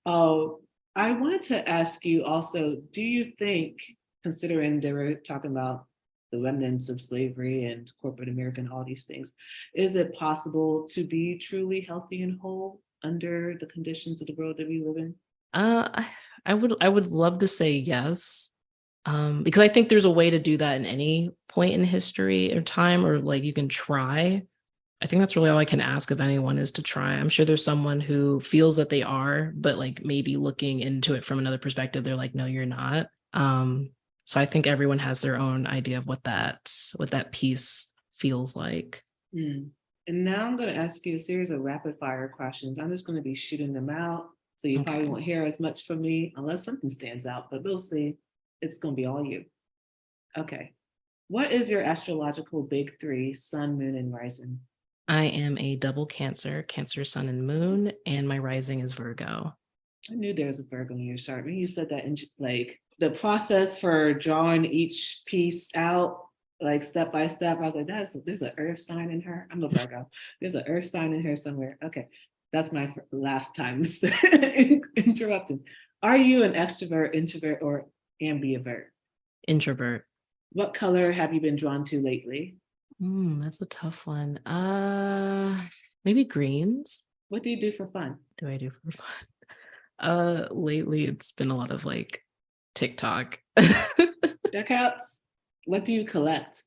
I wanted to ask you also, do you think, considering they were talking about the remnants of slavery and corporate America and all these things, is it possible to be truly healthy and whole under the conditions of the world that we live in? I would love to say yes. Because I think there's a way to do that in any point in history or time, or like you can try. I think that's really all I can ask of anyone is to try. I'm sure there's someone who feels that they are, but like maybe looking into it from another perspective, they're like, no, you're not. So I think everyone has their own idea of what that piece feels like. And now I'm going to ask you a series of rapid fire questions. I'm just going to be shooting them out. So you probably won't hear as much from me unless something stands out, but we'll see. It's going to be all you. Okay. What is your astrological big three, sun, moon, and rising? I am a double Cancer, sun, and moon, and my rising is Virgo. I knew there was a Virgo in your chart. When you said that, like the process for drawing each piece out, like step by step, I was like, there's an earth sign in her. I'm a Virgo. There's an earth sign in her somewhere. Okay. That's my last time interrupting. Are you an extrovert, introvert, or ambivert? Introvert. What color have you been drawn to lately? That's a tough one. Maybe greens. What do you do for fun? Do I do for fun? Lately it's been a lot of like TikTok. That counts. What do you collect?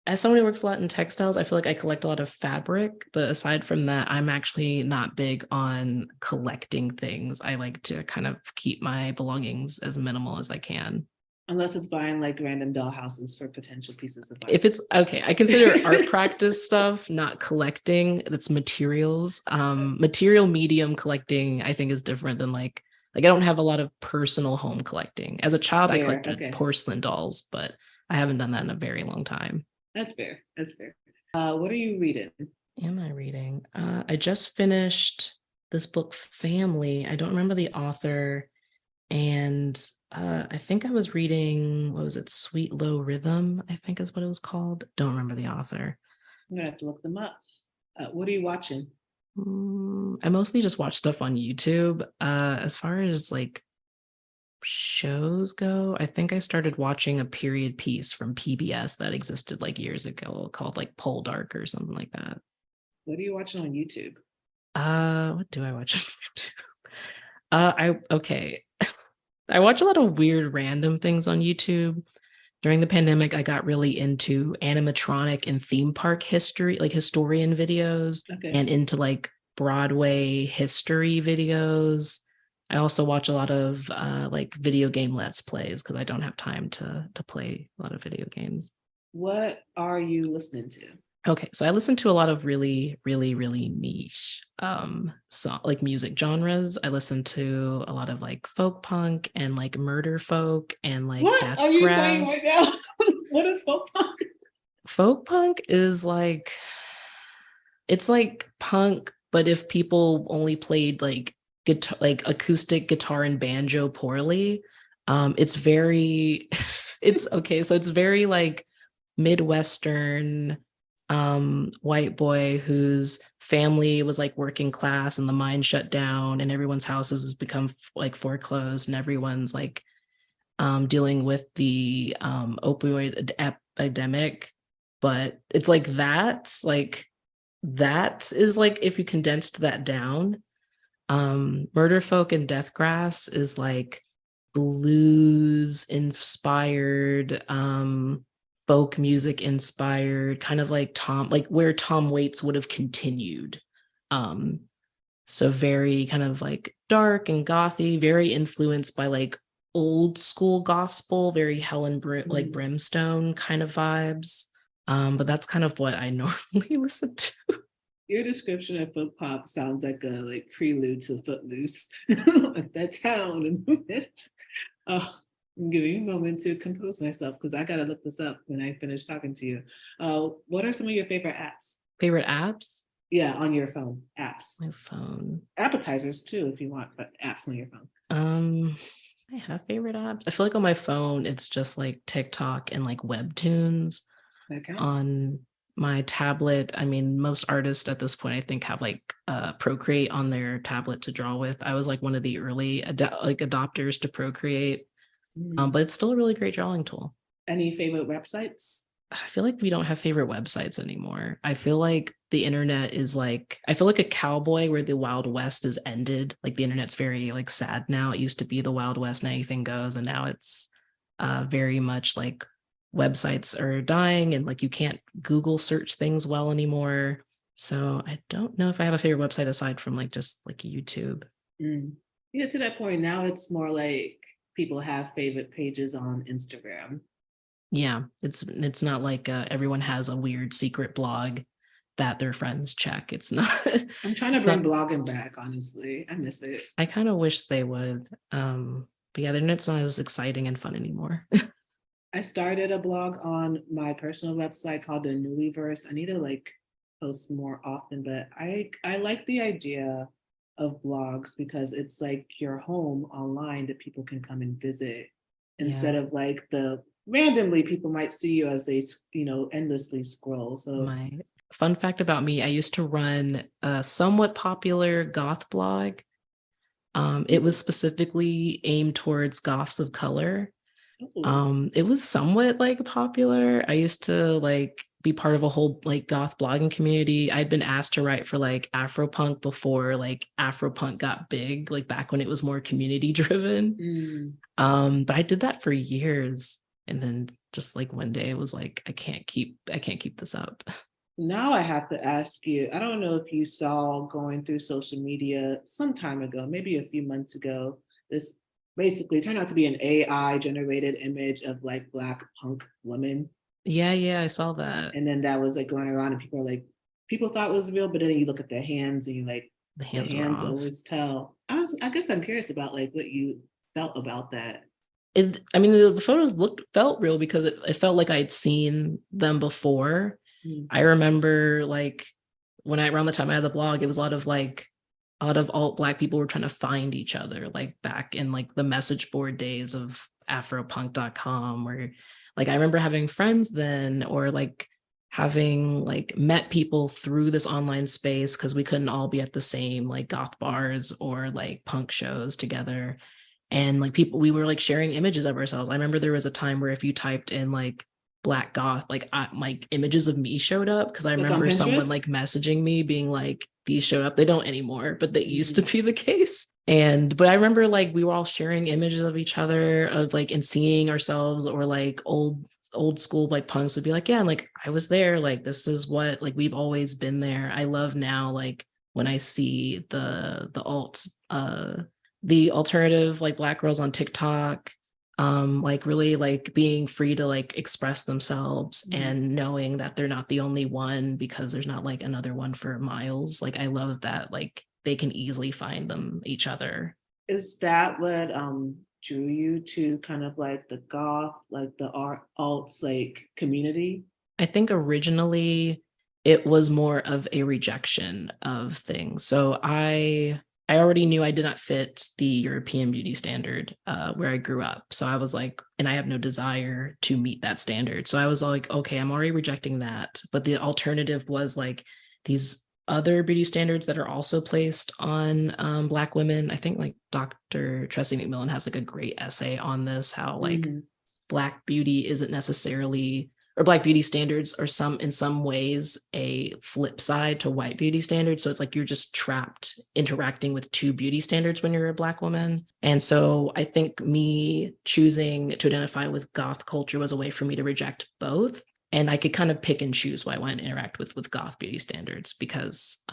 As someone who works a lot in textiles, I feel like I collect a lot of fabric, but aside from that, I'm actually not big on collecting things. I like to kind of keep my belongings as minimal as I can. Unless it's buying like random doll houses for potential pieces of art. If it's okay, I consider art practice stuff, not collecting. That's materials. Material medium collecting, I think, is different than like I don't have a lot of personal home collecting. As a child, I collected porcelain dolls, but I haven't done that in a very long time. That's fair. That's fair. What are you reading? Am I reading? I just finished this book, Family. I don't remember the author. And I think I was reading, what was it? Sweet Low Rhythm, I think is what it was called. Don't remember the author. I'm going to have to look them up. What are you watching? I mostly just watch stuff on YouTube. As far as like shows go, I think I started watching a period piece from PBS that existed like years ago called like Pole Dark or something like that. What are you watching on YouTube? What do I watch on YouTube? Okay. I watch a lot of weird random things on YouTube. During the pandemic, I got really into animatronic and theme park history, like historian videos, and into like Broadway history videos. I also watch a lot of like video game Let's Plays because I don't have time to play a lot of video games. What are you listening to? Okay, so I listen to a lot of really, really, really niche like music genres. I listen to a lot of like folk punk and like murder folk and like what are you saying right now? What is folk punk? Folk punk is like it's like punk, but if people only played like guitar, like acoustic guitar and banjo poorly, it's very it's okay. So it's very like Midwestern white boy whose family was like working class and the mine shut down and everyone's houses has become like foreclosed and everyone's like dealing with the opioid epidemic. But it's like that is like if you condensed that down. Murder Folk and Deathgrass is like blues inspired, folk music inspired, kind of like where Tom Waits would have continued. So very kind of like dark and gothy, very influenced by like old school gospel, very like Brimstone kind of vibes. But that's kind of what I normally listen to. Your description of folk pop sounds like a prelude to Footloose. Like that town. I'm giving you a moment to compose myself because I gotta look this up when I finish talking to you. What are some of your favorite apps? Favorite apps? Yeah, on your phone. Apps. My phone. Appetizers too, if you want, but apps on your phone. I have favorite apps. I feel like on my phone, it's just like TikTok and like webtoons. On my tablet, I mean, most artists at this point, I think, have like Procreate on their tablet to draw with. I was like one of the early adopters to Procreate, but it's still a really great drawing tool. Any favorite websites? I feel like we don't have favorite websites anymore. I feel like the internet is like, I feel like a cowboy where the Wild West is ended. Like the internet's very like sad now. It used to be the Wild West and anything goes. And now it's very much like websites are dying and like you can't Google search things well anymore. So I don't know if I have a favorite website aside from like just like YouTube. Yeah, to that point now it's more like people have favorite pages on Instagram. Yeah, it's not like everyone has a weird secret blog that their friends check. It's not. I'm trying to bring blogging back, honestly. I miss it. I kind of wish they would. But yeah, the internet's not as exciting and fun anymore. I started a blog on my personal website called the Anuli. I need to like post more often, but I like the idea of blogs because it's like your home online that people can come and visit instead of like the randomly people might see you as they endlessly scroll. So my fun fact about me, I used to run a somewhat popular goth blog. It was specifically aimed towards goths of color. Oh. It was somewhat like popular. I used to like be part of a whole like goth blogging community. I'd been asked to write for like Afropunk before like Afropunk got big, like back when it was more community driven. Mm. But I did that for years, and then just like one day it was like I can't keep this up. Now I have to ask you, I don't know if you saw going through social media some time ago, maybe a few months ago, this basically turned out to be an AI generated image of like Black punk women. Yeah, I saw that. And then that was like going around and people are like, people thought it was real, but then you look at the hands and you like, The the hands were hands off. always tell. I guess I'm curious about like what you felt about that. I mean, the photos felt real because it felt like I'd seen them before. Mm. I remember like when around the time I had the blog, it was a lot of alt Black people were trying to find each other, like back in like the message board days of afropunk.com, where like I remember having friends then, or like having like met people through this online space because we couldn't all be at the same like goth bars or like punk shows together. And like people, we were like sharing images of ourselves. I remember there was a time where if you typed in like Black goth, like images of me showed up, because I Like on remember someone like Pinterest? messaging me being like, these showed up. They don't anymore, but they used to Mhm. be the case. But I remember like we were all sharing images of each other, of like, and seeing ourselves, or like old school like punks would be like, yeah, and like I was there, like this is what, like we've always been there. I love now like when I see the alt the alternative like Black girls on TikTok, like really like being free to like express themselves Mhm. and knowing that they're not the only one, because there's not like another one for miles. Like I love that like they can easily find them each other. Is that what drew you to kind of like the goth, like the art alts like community? I think originally it was more of a rejection of things. So I already knew I did not fit the European beauty standard where I grew up. So I was like, and I have no desire to meet that standard. So I was like, okay, I'm already rejecting that. But the alternative was like these other beauty standards that are also placed on Black women. I think like Dr. Tressie McMillan has like a great essay on this, how like Mhm. Black beauty isn't necessarily, or Black beauty standards are some in some ways a flip side to white beauty standards. So it's like you're just trapped interacting with two beauty standards when you're a Black woman. And so I think me choosing to identify with goth culture was a way for me to reject both. And I could kind of pick and choose who I want to interact with goth beauty standards, because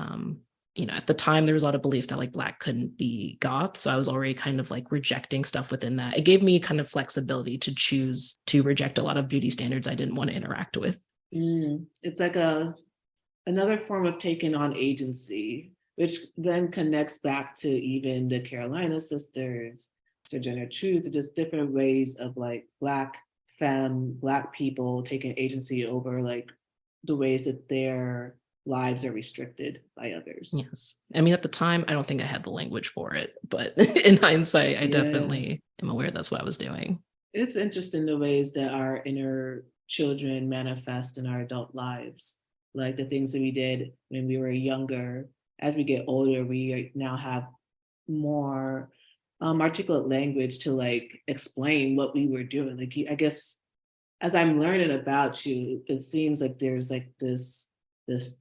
at the time there was a lot of belief that like Black couldn't be goth. So I was already kind of like rejecting stuff within that. It gave me kind of flexibility to choose to reject a lot of beauty standards I didn't want to interact with. It's like another form of taking on agency, which then connects back to even the Carolina sisters, Sojourner Truth, just different ways of like Black femme, Black people taking agency over like the ways that their lives are restricted by others. Yes. I mean, at the time, I don't think I had the language for it, but in hindsight, I Yeah. definitely am aware that's what I was doing. It's interesting the ways that our inner children manifest in our adult lives. Like the things that we did when we were younger. As we get older, we now have more articulate language to like explain what we were doing. Like I guess as I'm learning about you, it seems like there's like this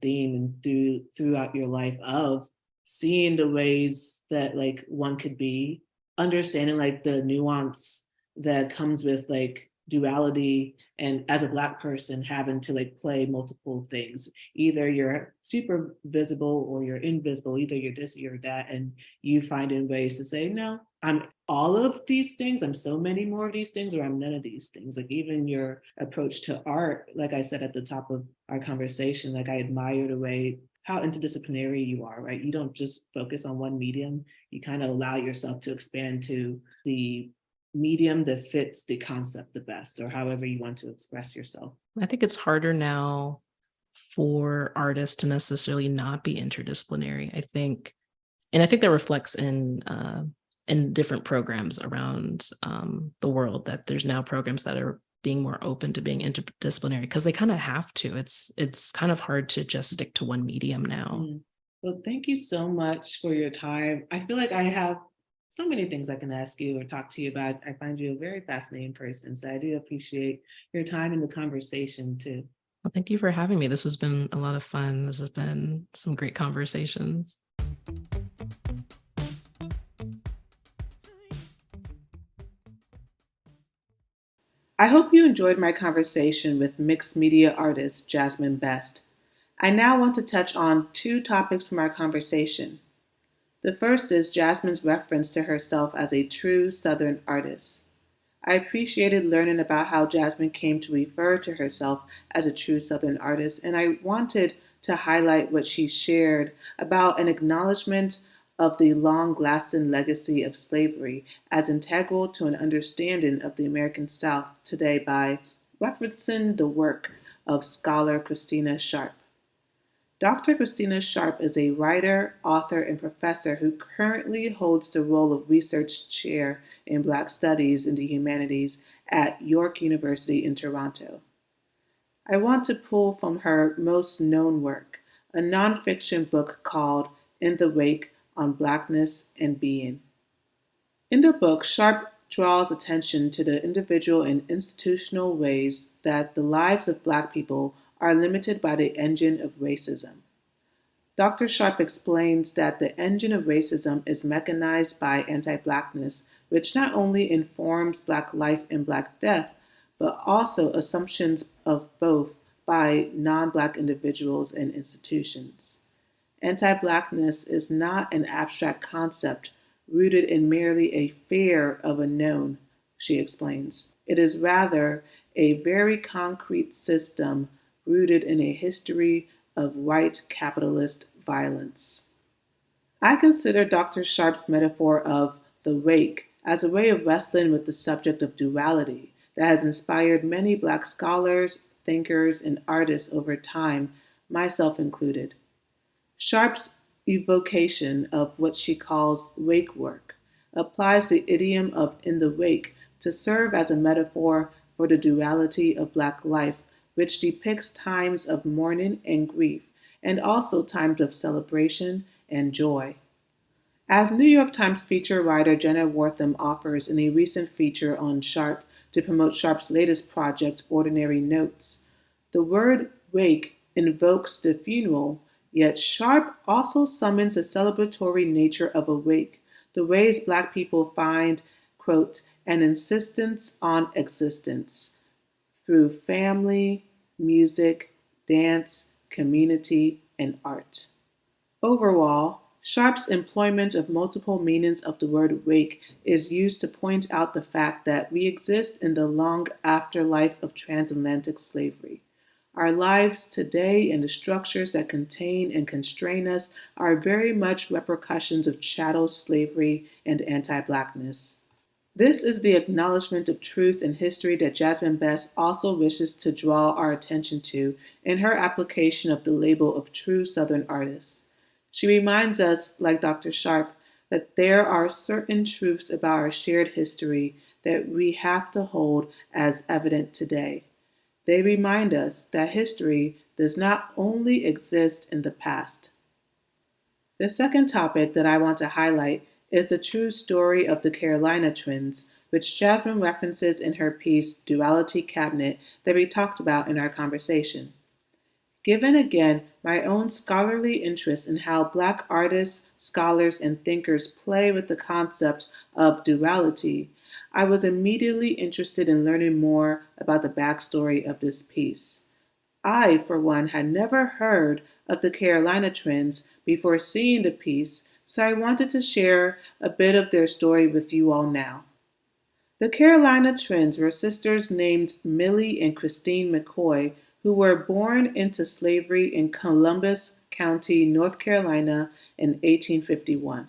theme and throughout your life of seeing the ways that like one could be, understanding like the nuance that comes with like duality, and as a Black person having to like play multiple things. Either you're super visible or you're invisible, either you're this or you're that, and you finding ways to say, no, I'm all of these things, I'm so many more of these things, or I'm none of these things. Like even your approach to art, like I said at the top of our conversation, like I admire the way how interdisciplinary you are, right? You don't just focus on one medium, you kind of allow yourself to expand to the medium that fits the concept the best, or however you want to express yourself. I think it's harder now for artists to necessarily not be interdisciplinary. I think that reflects in different programs around the world, that there's now programs that are being more open to being interdisciplinary, because they kind of have to. It's kind of hard to just stick to one medium now. Mm. Well, thank you so much for your time. I feel like I have So many things I can ask you or talk to you about. I find you a very fascinating person. So I do appreciate your time in the conversation too. Well, thank you for having me. This has been a lot of fun. This has been some great conversations. I hope you enjoyed my conversation with mixed media artist Jasmine Best. I now want to touch on two topics from our conversation. The first is Jasmine's reference to herself as a true Southern artist. I appreciated learning about how Jasmine came to refer to herself as a true Southern artist, and I wanted to highlight what she shared about an acknowledgement of the long lasting legacy of slavery as integral to an understanding of the American South today by referencing the work of scholar Christina Sharp. Dr. Christina Sharp is a writer, author, and professor who currently holds the role of research chair in Black Studies in the Humanities at York University in Toronto. I want to pull from her most known work, a nonfiction book called In the Wake on Blackness and Being. In the book, Sharp draws attention to the individual and institutional ways that the lives of Black people are limited by the engine of racism. Dr. Sharp explains that the engine of racism is mechanized by anti-Blackness, which not only informs Black life and Black death, but also assumptions of both by non-Black individuals and institutions. Anti-Blackness is not an abstract concept rooted in merely a fear of a known, she explains. It is rather a very concrete system rooted in a history of white capitalist violence. I consider Dr. Sharp's metaphor of the wake as a way of wrestling with the subject of duality that has inspired many Black scholars, thinkers, and artists over time, myself included. Sharp's evocation of what she calls wake work applies the idiom of in the wake to serve as a metaphor for the duality of Black life, which depicts times of mourning and grief, and also times of celebration and joy. As New York Times feature writer Jenna Wortham offers in a recent feature on Sharp to promote Sharp's latest project, Ordinary Notes, the word wake invokes the funeral, yet Sharp also summons the celebratory nature of a wake, the ways Black people find, quote, an insistence on existence through family, music, dance, community, and art. Overall, Sharp's employment of multiple meanings of the word wake is used to point out the fact that we exist in the long afterlife of transatlantic slavery. Our lives today and the structures that contain and constrain us are very much repercussions of chattel slavery and anti-Blackness. This is the acknowledgement of truth and history that Jasmine Best also wishes to draw our attention to in her application of the label of true Southern artists. She reminds us, like Dr. Sharp, that there are certain truths about our shared history that we have to hold as evident today. They remind us that history does not only exist in the past. The second topic that I want to highlight is the true story of the Carolina twins, which Jasmine references in her piece Duality Cabinet that we talked about in our conversation. Given again my own scholarly interest in how Black artists, scholars, and thinkers play with the concept of duality, I was immediately interested in learning more about the backstory of this piece. I, for one, had never heard of the Carolina twins before seeing the piece, so I wanted to share a bit of their story with you all now. The Carolina twins were sisters named Millie and Christine McCoy, who were born into slavery in Columbus County, North Carolina in 1851.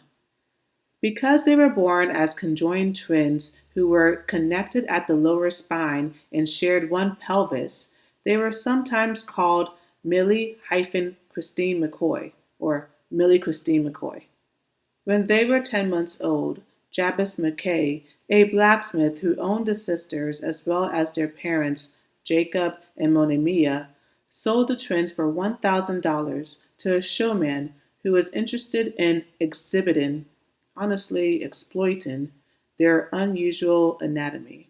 Because they were born as conjoined twins who were connected at the lower spine and shared one pelvis, they were sometimes called Millie-Christine McCoy, or Millie Christine McCoy. When they were 10 months old, Jabez McKay, a blacksmith who owned the sisters as well as their parents, Jacob and Monimia, sold the twins for $1,000 to a showman who was interested in exhibiting honestly exploiting their unusual anatomy.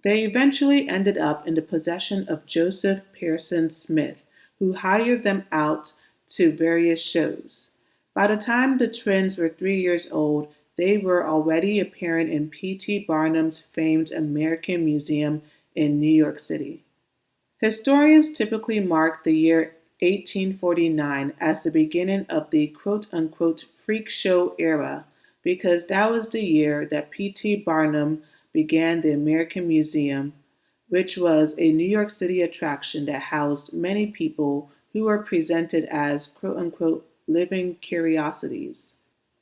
They eventually ended up in the possession of Joseph Pearson Smith, who hired them out to various shows. By the time the twins were 3 years old, they were already appearing in P.T. Barnum's famed American Museum in New York City. Historians typically mark the year 1849 as the beginning of the quote-unquote freak show era because that was the year that P.T. Barnum began the American Museum, which was a New York City attraction that housed many people who were presented as quote-unquote living curiosities.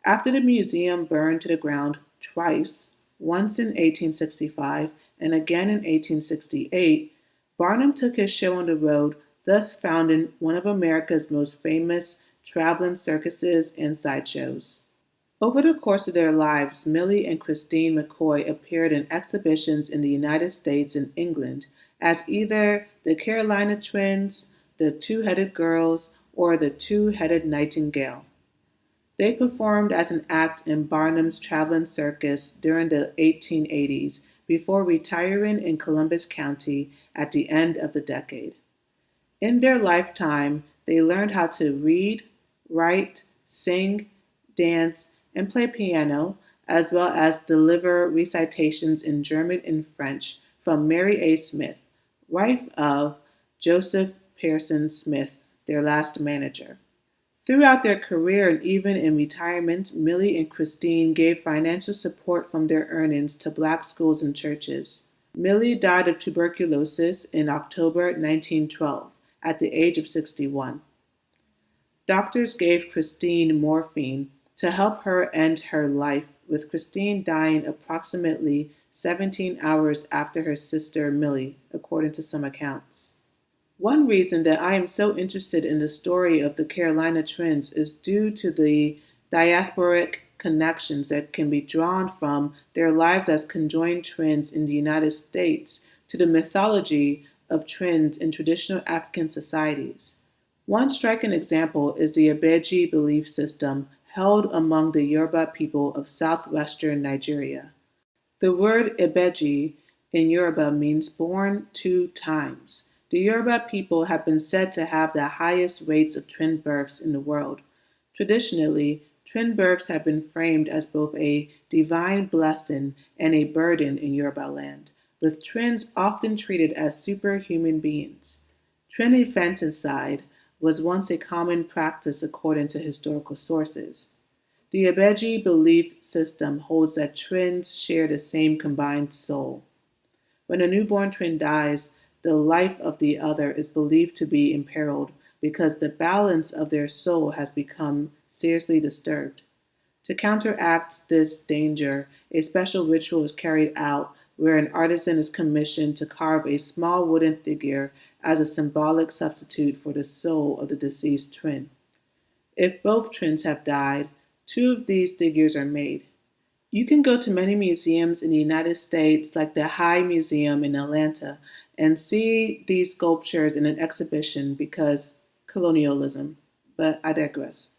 After the museum burned to the ground twice, once in 1865 and again in 1868, Barnum took his show on the road, thus founding one of America's most famous traveling circuses and sideshows. Over the course of their lives, Millie and Christine McCoy appeared in exhibitions in the United States and England as either the Carolina Twins, the Two-Headed Girls, or the Two-Headed Nightingale. They performed as an act in Barnum's traveling circus during the 1880s before retiring in Columbus County at the end of the decade. In their lifetime, they learned how to read, write, sing, dance, and play piano, as well as deliver recitations in German and French from Mary A. Smith, wife of Joseph Pearson Smith, their last manager. Throughout their career and even in retirement, Millie and Christine gave financial support from their earnings to Black schools and churches. Millie died of tuberculosis in October 1912 at the age of 61. Doctors gave Christine morphine to help her end her life, with Christine dying approximately 17 hours after her sister Millie, according to some accounts. One reason that I am so interested in the story of the Carolina twins is due to the diasporic connections that can be drawn from their lives as conjoined twins in the United States to the mythology of twins in traditional African societies. One striking example is the Ibeji belief system held among the Yoruba people of southwestern Nigeria. The word Ibeji in Yoruba means born 2 times. The Yoruba people have been said to have the highest rates of twin births in the world. Traditionally, twin births have been framed as both a divine blessing and a burden in Yoruba land, with twins often treated as superhuman beings. Twin infanticide was once a common practice according to historical sources. The Ibeji belief system holds that twins share the same combined soul. When a newborn twin dies, the life of the other is believed to be imperiled because the balance of their soul has become seriously disturbed. To counteract this danger, a special ritual is carried out where an artisan is commissioned to carve a small wooden figure as a symbolic substitute for the soul of the deceased twin. If both twins have died, 2 of these figures are made. You can go to many museums in the United States, like the High Museum in Atlanta, and see these sculptures in an exhibition because colonialism, but I digress.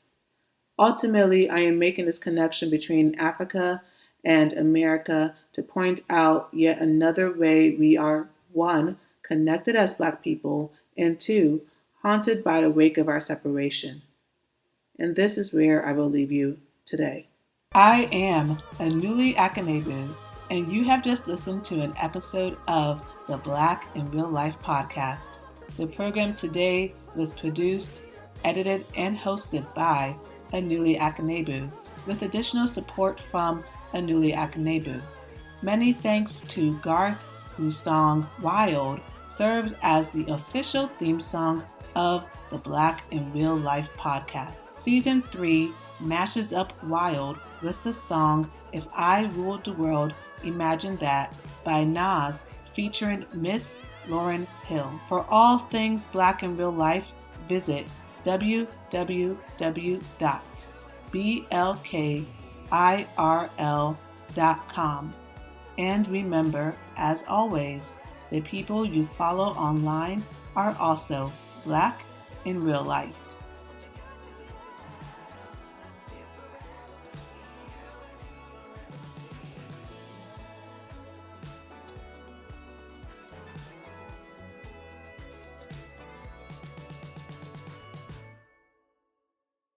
Ultimately, I am making this connection between Africa and America to point out yet another way we are, 1, connected as Black people, and 2, haunted by the wake of our separation. And this is where I will leave you today. I am Anuli Akanebu, and you have just listened to an episode of the Black in Real Life podcast. The program today was produced, edited, and hosted by Anuli Akanebu, with additional support from Anuli Akanebu. Many thanks to Garth, whose song Wild serves as the official theme song of the Black in Real Life podcast. Season 3 mashes up Wild with the song If I Ruled the World, Imagine That by Nas featuring Miss Lauryn Hill. For all things Black in Real Life, visit www.blkirl.com. And remember, as always, the people you follow online are also Black in real life.